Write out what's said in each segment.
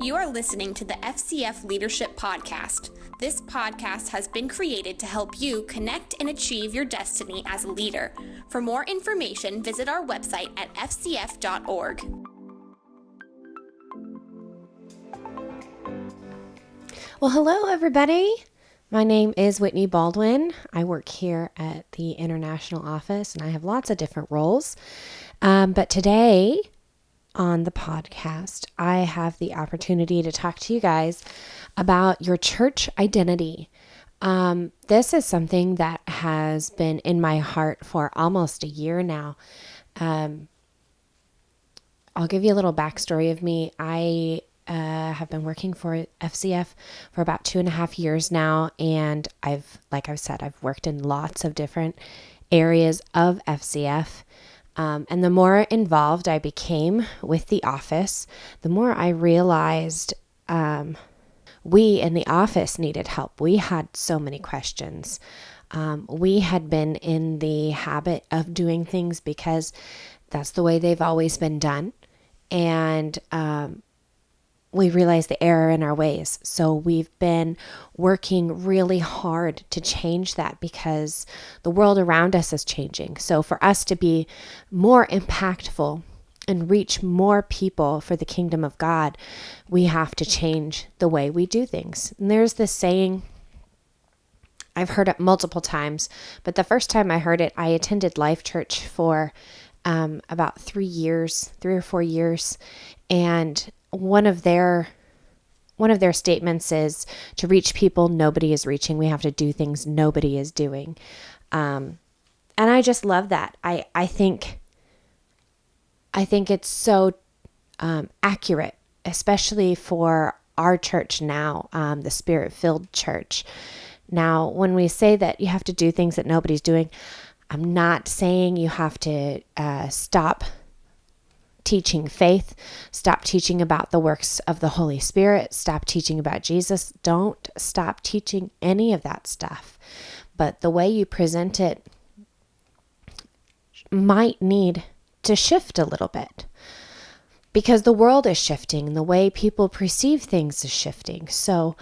You are listening to the FCF Leadership Podcast. This podcast has been created to help you connect and achieve your destiny as a leader. For more information, visit our website at fcf.org. Well, hello, everybody. My name is Whitney Baldwin. I work here at the international office, and I have lots of different roles. But today on the podcast, I have the opportunity to talk to you guys about your church identity. This is something that has been in my heart for almost a year now. I'll give you a little backstory of me. I have been working for FCF for about 2.5 years now, and like I've said, I've worked in lots of different areas of FCF. And the more involved I became with the office, the more I realized we in the office needed help. We had so many questions. We had been in the habit of doing things because that's the way they've always been done. And we realized the error in our ways. So we've been working really hard to change that because the world around us is changing. So for us to be more impactful and reach more people for the kingdom of God, we have to change the way we do things. And there's this saying, I've heard it multiple times, but the first time I heard it, I attended Life Church for about 3 or 4 years. And one of their statements is to reach people nobody is reaching. We have to do things nobody is doing. And I just love that. I think it's so accurate, especially for our church now, the Spirit-filled church. Now, when we say that you have to do things that nobody's doing, I'm not saying you have to stop teaching faith, stop teaching about the works of the Holy Spirit, stop teaching about Jesus. Don't stop teaching any of that stuff. But the way you present it might need to shift a little bit because the world is shifting. The way people perceive things is shifting. So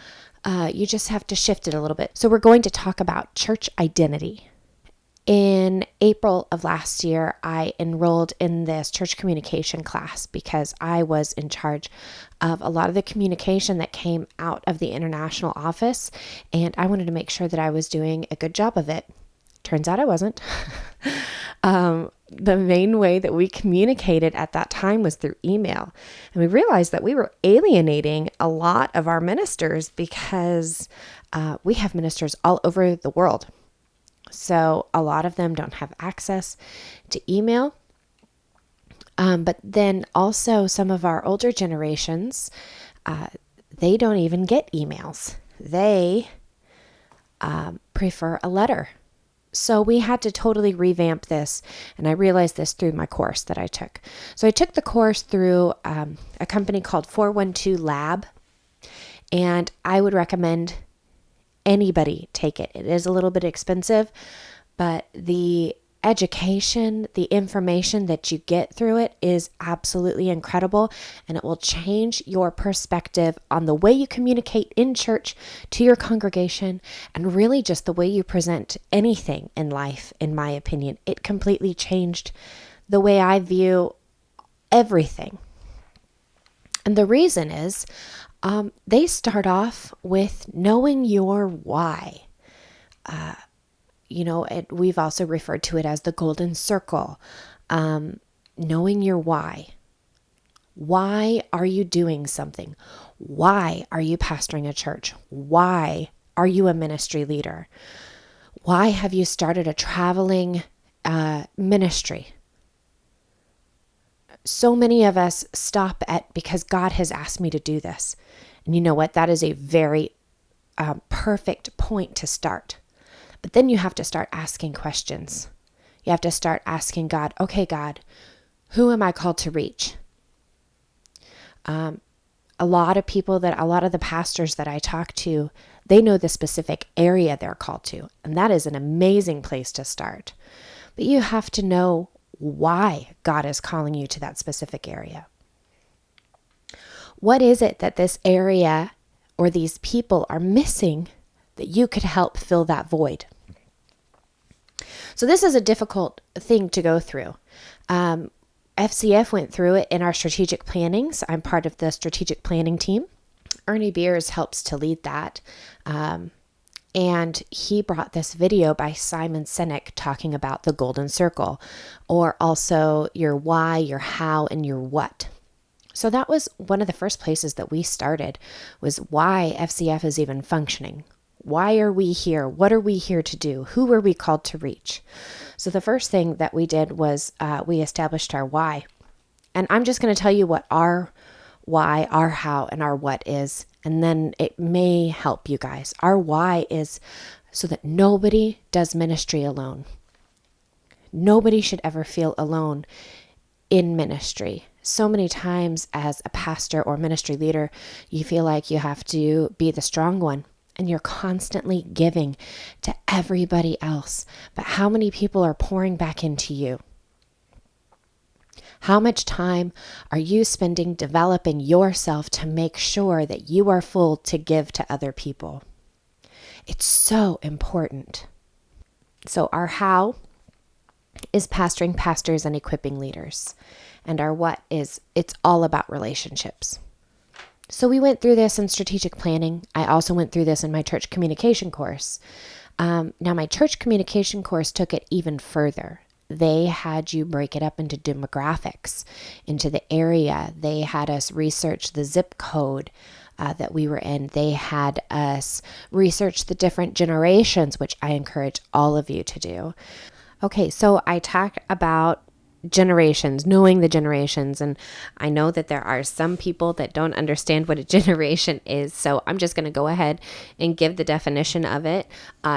you just have to shift it a little bit. So we're going to talk about church identity. In April of last year, I enrolled in this church communication class because I was in charge of a lot of the communication that came out of the international office, and I wanted to make sure that I was doing a good job of it. Turns out I wasn't. The main way that we communicated at that time was through email, and we realized that we were alienating a lot of our ministers because we have ministers all over the world. So a lot of them don't have access to email. But then also some of our older generations, they don't even get emails. They prefer a letter. So we had to totally revamp this. And I realized this through my course that I took. So I took the course through a company called 412 Lab. And I would recommend anybody take it. It is a little bit expensive, but the education, the information that you get through it is absolutely incredible, and it will change your perspective on the way you communicate in church to your congregation and really just the way you present anything in life, in my opinion. It completely changed the way I view everything. And the reason is they start off with knowing your why. We've also referred to it as the golden circle. Knowing your why. Why are you doing something? Why are you pastoring a church? Why are you a ministry leader? Why have you started a traveling ministry? So many of us stop at because God has asked me to do this. And you know what? That is a very perfect point to start. But then you have to start asking questions. You have to start asking God, okay, God, who am I called to reach? A lot of the pastors that I talk to, they know the specific area they're called to. And that is an amazing place to start. But you have to know why God is calling you to that specific area. What is it that this area or these people are missing that you could help fill that void? So this is a difficult thing to go through. FCF went through it in our strategic planning. So I'm part of the strategic planning team. Ernie Beers helps to lead that. And he brought this video by Simon Sinek talking about the golden circle, or also your why, your how, and your what. So that was one of the first places that we started, was why FCF is even functioning. Why are we here? What are we here to do? Who are we called to reach? So the first thing that we did was we established our why. And I'm just going to tell you what our why, our how, and our what is. And then it may help you guys. Our why is so that nobody does ministry alone. Nobody should ever feel alone in ministry. So many times as a pastor or ministry leader, you feel like you have to be the strong one. And you're constantly giving to everybody else. But how many people are pouring back into you? How much time are you spending developing yourself to make sure that you are full to give to other people? It's so important. So our how is pastoring pastors and equipping leaders. And our what is, it's all about relationships. So we went through this in strategic planning. I also went through this in my church communication course. Now my church communication course took it even further. They had you break it up into demographics, into the area. They had us research the zip code that we were in. They had us research the different generations, which I encourage all of you to do. Okay, so I talked about generations, knowing the generations, and I know that there are some people that don't understand what a generation is, so I'm just going to go ahead and give the definition of it.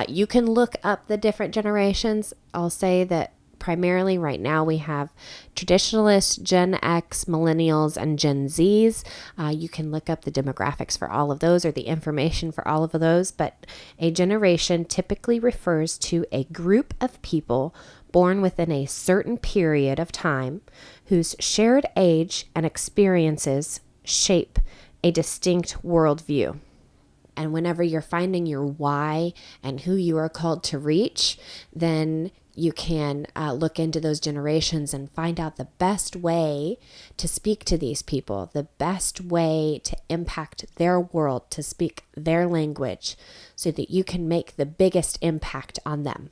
You can look up the different generations. I'll say that primarily right now we have traditionalists, Gen X, millennials, and Gen Zs. You can look up the demographics for all of those or the information for all of those, but a generation typically refers to a group of people born within a certain period of time whose shared age and experiences shape a distinct worldview. And whenever you're finding your why and who you are called to reach, then you can look into those generations and find out the best way to speak to these people, the best way to impact their world, to speak their language, so that you can make the biggest impact on them.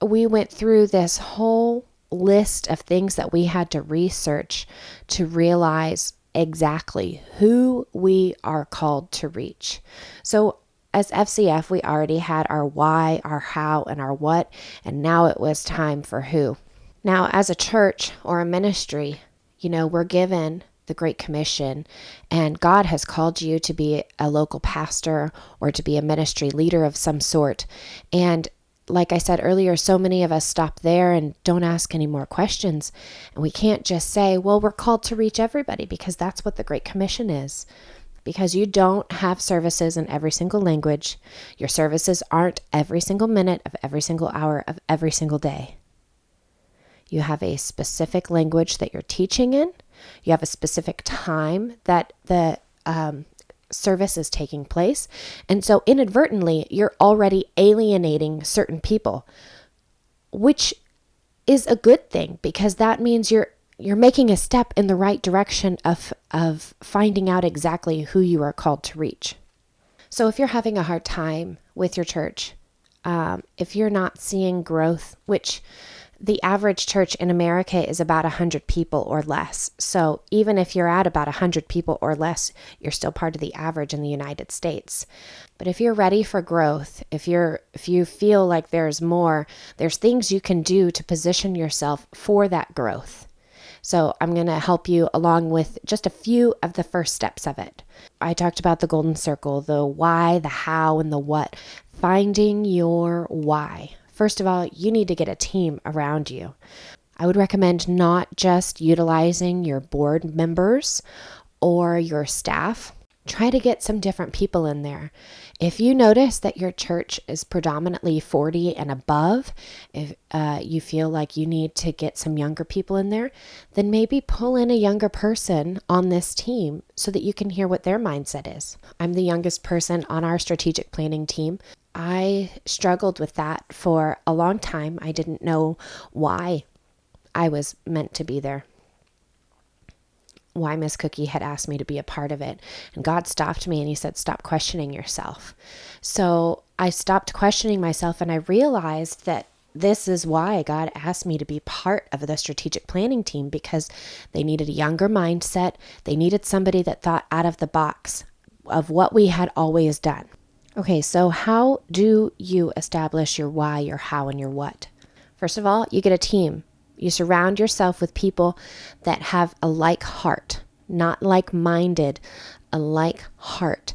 We went through this whole list of things that we had to research to realize exactly who we are called to reach. So as FCF, we already had our why, our how, and our what, and now it was time for who. Now, as a church or a ministry, we're given the Great Commission, and God has called you to be a local pastor or to be a ministry leader of some sort. And like I said earlier, so many of us stop there and don't ask any more questions. And we can't just say, well, we're called to reach everybody, because that's what the Great Commission is. Because you don't have services in every single language. Your services aren't every single minute of every single hour of every single day. You have a specific language that you're teaching in. You have a specific time that the service is taking place. And so inadvertently, you're already alienating certain people, which is a good thing, because that means you're making a step in the right direction of finding out exactly who you are called to reach. So if you're having a hard time with your church, if you're not seeing growth, which the average church in America is about 100 people or less. So even if you're at about 100 people or less, you're still part of the average in the United States. But if you're ready for growth, if you feel like there's more, there's things you can do to position yourself for that growth. So I'm going to help you along with just a few of the first steps of it. I talked about the golden circle, the why, the how, and the what. Finding your why. First of all, you need to get a team around you. I would recommend not just utilizing your board members or your staff, Try to get some different people in there. If you notice that your church is predominantly 40 and above, if you feel like you need to get some younger people in there, then maybe pull in a younger person on this team so that you can hear what their mindset is. I'm the youngest person on our strategic planning team. I struggled with that for a long time. I didn't know why I was meant to be there, why Miss Cookie had asked me to be a part of it. And God stopped me and he said, stop questioning yourself. So I stopped questioning myself and I realized that this is why God asked me to be part of the strategic planning team, because they needed a younger mindset. They needed somebody that thought out of the box of what we had always done. Okay, so how do you establish your why, your how, and your what? First of all, you get a team. You surround yourself with people that have a like heart, not like-minded, a like heart.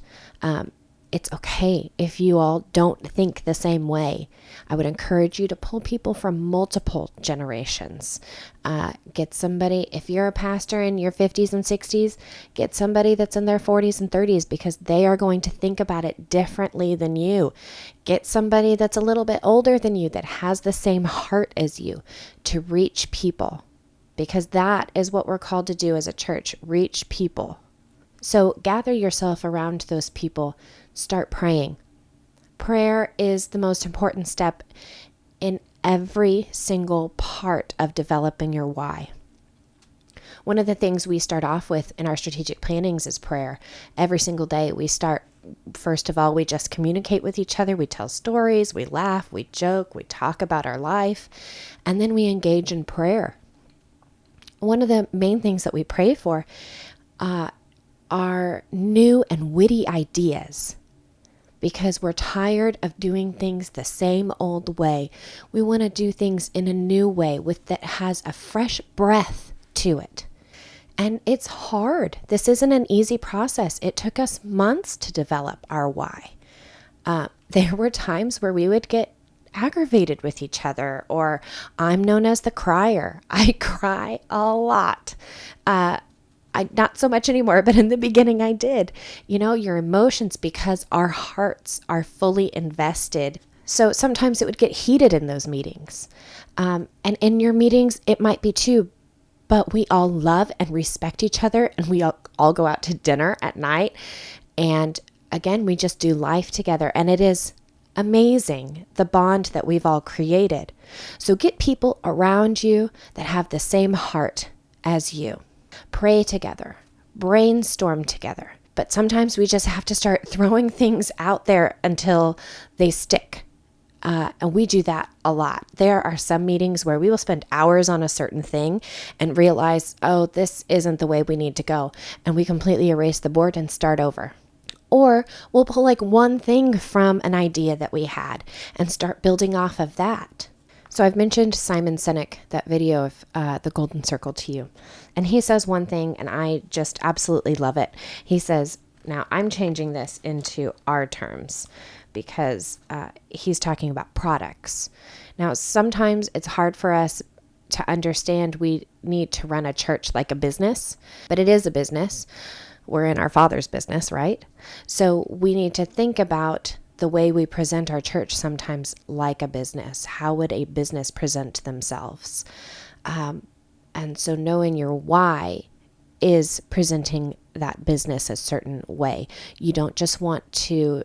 It's okay if you all don't think the same way. I would encourage you to pull people from multiple generations. Get somebody, if you're a pastor in your 50s and 60s, get somebody that's in their 40s and 30s, because they are going to think about it differently than you. Get somebody that's a little bit older than you that has the same heart as you to reach people, because that is what we're called to do as a church, reach people. So gather yourself around those people. Start praying. Prayer is the most important step in every single part of developing your why. One of the things we start off with in our strategic plannings is prayer. Every single day we start, first of all, we just communicate with each other. We tell stories, we laugh, we joke, we talk about our life, and then we engage in prayer. One of the main things that we pray for are new and witty ideas, because we're tired of doing things the same old way. We want to do things in a new way that has a fresh breath to it. And it's hard. This isn't an easy process. It took us months to develop our why. There were times where we would get aggravated with each other, or I'm known as the crier. I cry a lot. Not so much anymore, but in the beginning I did. Your emotions, because our hearts are fully invested. So sometimes it would get heated in those meetings. And in your meetings, it might be too, but we all love and respect each other, and we all go out to dinner at night. And again, we just do life together, and it is amazing, the bond that we've all created. So get people around you that have the same heart as you. Pray together, brainstorm together. But sometimes we just have to start throwing things out there until they stick. And we do that a lot. There are some meetings where we will spend hours on a certain thing and realize, oh, this isn't the way we need to go. And we completely erase the board and start over. Or we'll pull like one thing from an idea that we had and start building off of that. So I've mentioned Simon Sinek, that video of the Golden Circle, to you. And he says one thing, and I just absolutely love it. He says, now I'm changing this into our terms, because he's talking about products. Now, sometimes it's hard for us to understand we need to run a church like a business, but it is a business. We're in our Father's business, right? So we need to think about the way we present our church sometimes like a business. How would a business present themselves? And so knowing your why is presenting that business a certain way. You don't just want to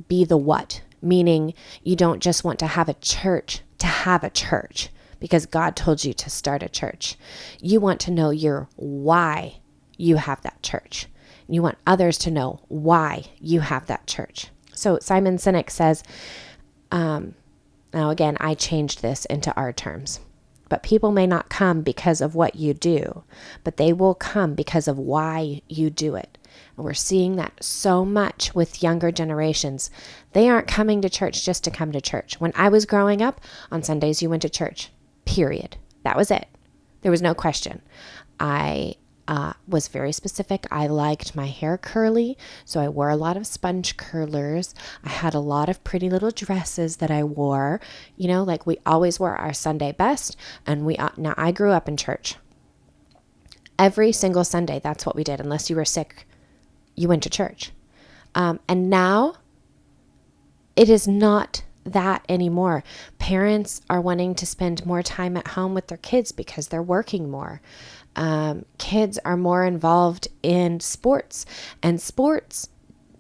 be the what, meaning you don't just want to have a church because God told you to start a church. You want to know your why you have that church. You want others to know why you have that church. So Simon Sinek says, now again, I changed this into our terms, but people may not come because of what you do, but they will come because of why you do it. And we're seeing that so much with younger generations. They aren't coming to church just to come to church. When I was growing up, on Sundays you went to church, period. That was it. There was no question. I was very specific. I liked my hair curly, so I wore a lot of sponge curlers. I had a lot of pretty little dresses that I wore, like we always wore our Sunday best. And now I grew up in church. Every single Sunday, that's what we did. Unless you were sick, you went to church. And now it is not that anymore. Parents are wanting to spend more time at home with their kids because they're working more. Kids are more involved in sports, and sports,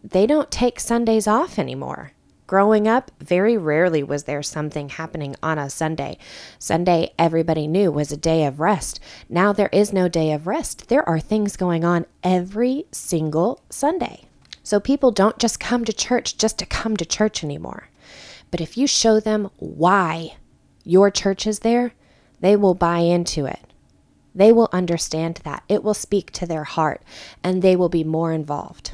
they don't take Sundays off anymore. Growing up, very rarely was there something happening on a Sunday. Sunday, everybody knew, was a day of rest. Now there is no day of rest. There are things going on every single Sunday. So people don't just come to church just to come to church anymore. But if you show them why your church is there, they will buy into it. They will understand that. It will speak to their heart, and they will be more involved.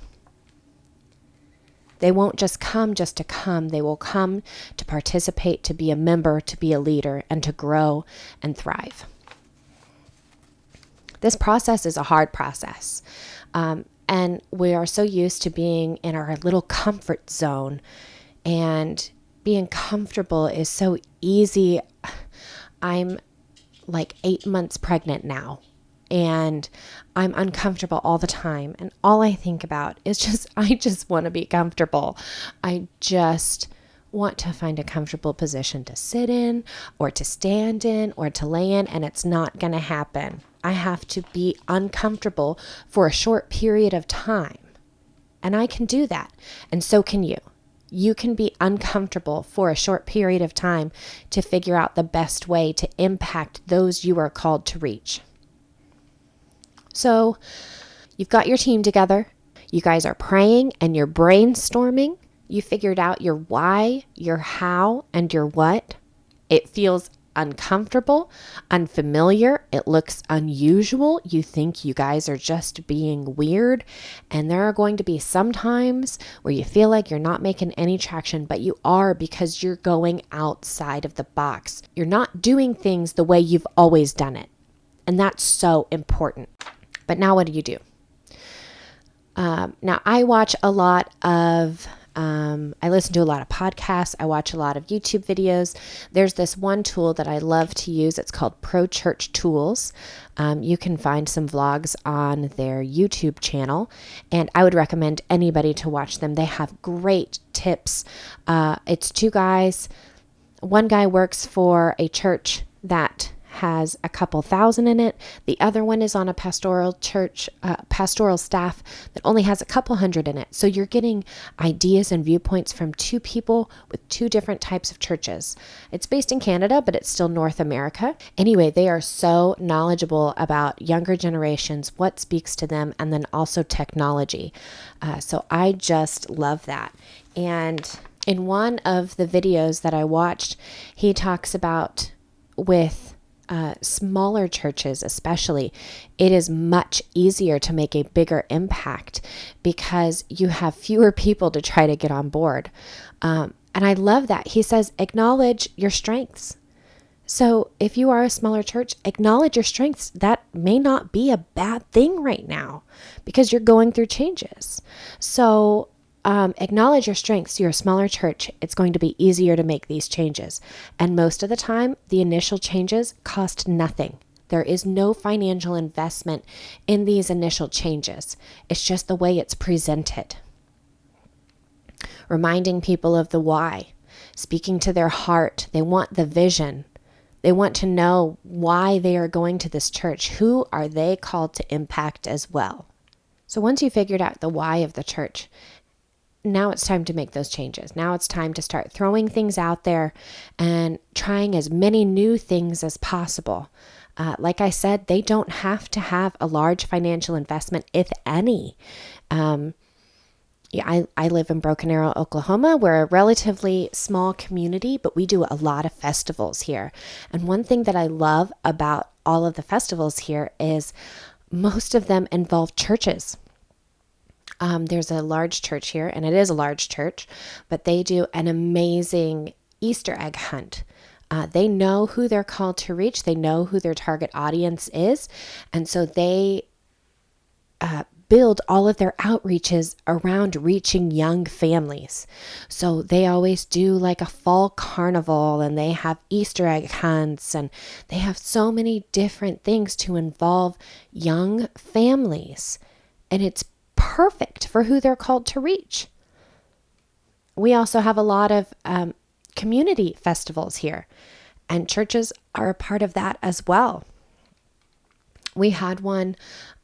They won't just come to come. They will come to participate, to be a member, to be a leader, and to grow and thrive. This process is a hard process. And we are so used to being in our little comfort zone, and being comfortable is so easy. I'm like 8 months pregnant now, and I'm uncomfortable all the time. And all I think about is I just want to be comfortable. I just want to find a comfortable position to sit in or to stand in or to lay in, and it's not going to happen. I have to be uncomfortable for a short period of time, and I can do that. And so can you. You can be uncomfortable for a short period of time to figure out the best way to impact those you are called to reach. So you've got your team together. You guys are praying and you're brainstorming. You figured out your why, your how, and your what. It feels uncomfortable, unfamiliar. It looks unusual. You think you guys are just being weird. And there are going to be some times where you feel like you're not making any traction, but you are, because you're going outside of the box. You're not doing things the way you've always done it. And that's so important. But now what do? Now I watch a lot of I listen to a lot of podcasts. I watch a lot of YouTube videos. There's this one tool that I love to use. It's called Pro Church Tools. You can find some vlogs on their YouTube channel, and I would recommend anybody to watch them. They have great tips. It's two guys. One guy works for a church that has a couple thousand in it. The other one is on a pastoral church, pastoral staff that only has a couple hundred in it. So you're getting ideas and viewpoints from two people with two different types of churches. It's based in Canada, but it's still North America. Anyway, they are so knowledgeable about younger generations, what speaks to them, and then also technology. So I just love that. And in one of the videos that I watched, he talks about with smaller churches especially, it is much easier to make a bigger impact because you have fewer people to try to get on board. And I love that. He says, acknowledge your strengths. So if you are a smaller church, acknowledge your strengths. That may not be a bad thing right now because you're going through changes. So acknowledge your strengths. You're a smaller church. It's going to be easier to make these changes. And most of the time, the initial changes cost nothing. There is no financial investment in these initial changes. It's just the way it's presented. Reminding people of the why, speaking to their heart. They want the vision. They want to know why they are going to this church. Who are they called to impact as well? So once you figured out the why of the church, now it's time to make those changes. Now it's time to start throwing things out there and trying as many new things as possible. Like I said, they don't have to have a large financial investment, if any. I live in Broken Arrow, Oklahoma. We're a relatively small community, but we do a lot of festivals here. And one thing that I love about all of the festivals here is most of them involve churches. There's a large church here, and it is a large church, but they do an amazing Easter egg hunt. They know who they're called to reach. They know who their target audience is. And so they build all of their outreaches around reaching young families. So they always do like a fall carnival, and they have Easter egg hunts, and they have so many different things to involve young families. And it's perfect for who they're called to reach. We also have a lot of community festivals here, and churches are a part of that as well. We had one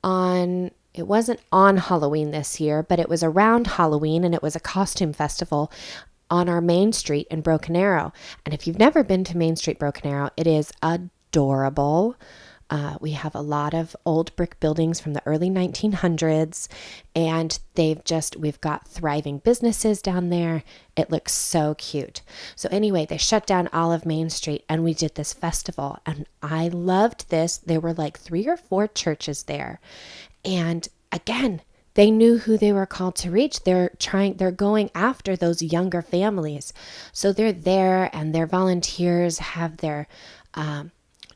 it wasn't on Halloween this year, but it was around Halloween, and it was a costume festival on our Main Street in Broken Arrow. And if you've never been to Main Street, Broken Arrow, it is adorable. We have a lot of old brick buildings from the early 1900s, and we've got thriving businesses down there. It looks so cute. So anyway, they shut down all of Main Street, and we did this festival, and I loved this. There were like 3 or 4 churches there. And again, they knew who they were called to reach. They're going after those younger families. So they're there, and their volunteers have their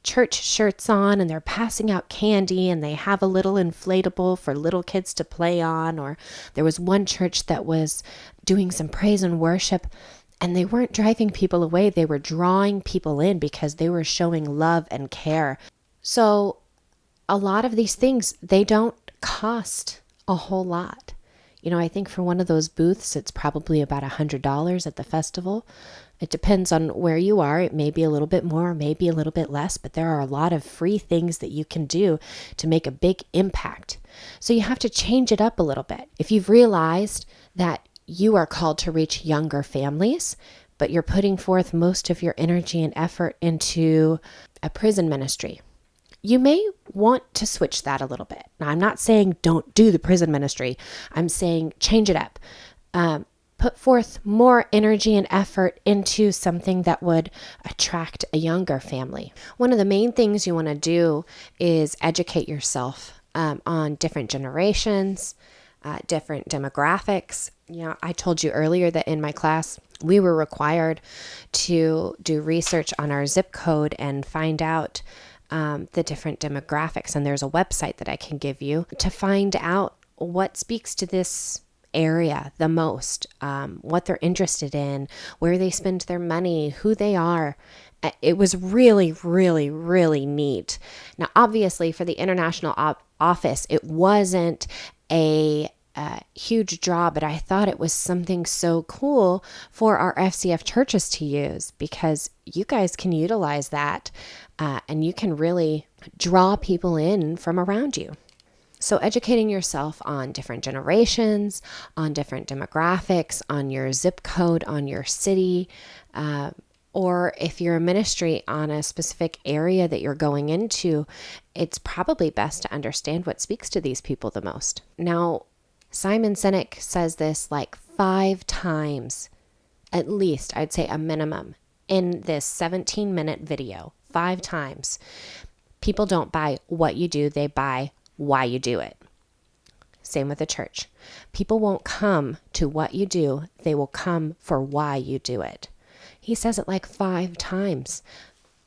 church shirts on, and they're passing out candy, and they have a little inflatable for little kids to play on. Or there was one church that was doing some praise and worship, and they weren't driving people away. They were drawing people in because they were showing love and care. So a lot of these things, they don't cost a whole lot. I think for one of those booths, it's probably about $100 at the festival. It depends on where you are. It may be a little bit more, maybe a little bit less, but there are a lot of free things that you can do to make a big impact. So you have to change it up a little bit. If you've realized that you are called to reach younger families, but you're putting forth most of your energy and effort into a prison ministry, you may want to switch that a little bit. Now, I'm not saying don't do the prison ministry. I'm saying change it up. Put forth more energy and effort into something that would attract a younger family. One of the main things you want to do is educate yourself on different generations, different demographics. I told you earlier that in my class, we were required to do research on our zip code and find out the different demographics. And there's a website that I can give you to find out what speaks to this area the most, what they're interested in, where they spend their money, who they are. It was really, really, really neat. Now, obviously, for the international office, it wasn't a huge draw, but I thought it was something so cool for our FCF churches to use, because you guys can utilize that and you can really draw people in from around you. So educating yourself on different generations, on different demographics, on your zip code, on your city, or if you're a ministry on a specific area that you're going into, it's probably best to understand what speaks to these people the most. Now, Simon Sinek says this like 5 times, at least, I'd say a minimum, in this 17-minute video, 5 times. People don't buy what you do, they buy why you do it. Same with the church. People won't come to what you do, they will come for why you do it. He says it like 5 times.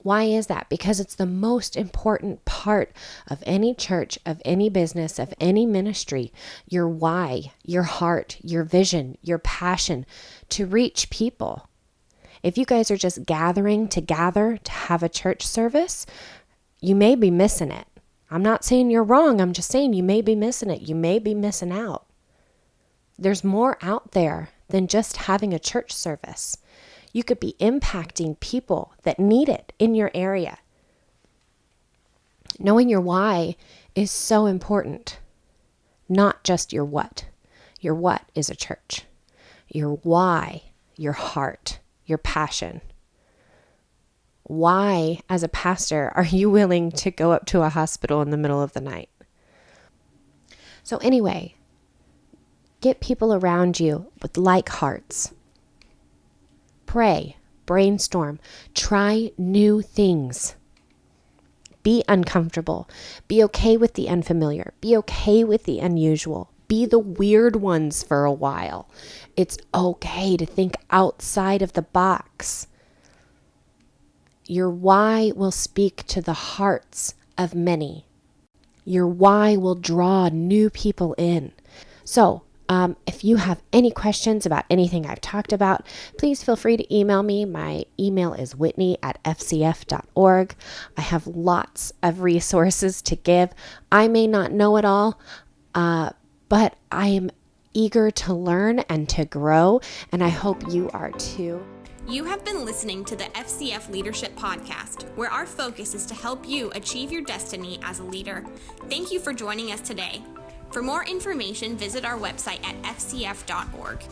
Why is that? Because it's the most important part of any church, of any business, of any ministry. Your why, your heart, your vision, your passion to reach people. If you guys are just gathering to gather to have a church service, you may be missing it. I'm not saying you're wrong. I'm just saying you may be missing it. You may be missing out. There's more out there than just having a church service. You could be impacting people that need it in your area. Knowing your why is so important, not just your what. Your what is a church. Your why, your heart, your passion. Why, as a pastor, are you willing to go up to a hospital in the middle of the night? So anyway, get people around you with like hearts. Pray, brainstorm, try new things. Be uncomfortable. Be okay with the unfamiliar. Be okay with the unusual. Be the weird ones for a while. It's okay to think outside of the box. Your why will speak to the hearts of many. Your why will draw new people in. So, if you have any questions about anything I've talked about, please feel free to email me. My email is whitney@fcf.org. I have lots of resources to give. I may not know it all, but I am eager to learn and to grow, and I hope you are too. You have been listening to the FCF Leadership Podcast, where our focus is to help you achieve your destiny as a leader. Thank you for joining us today. For more information, visit our website at fcf.org.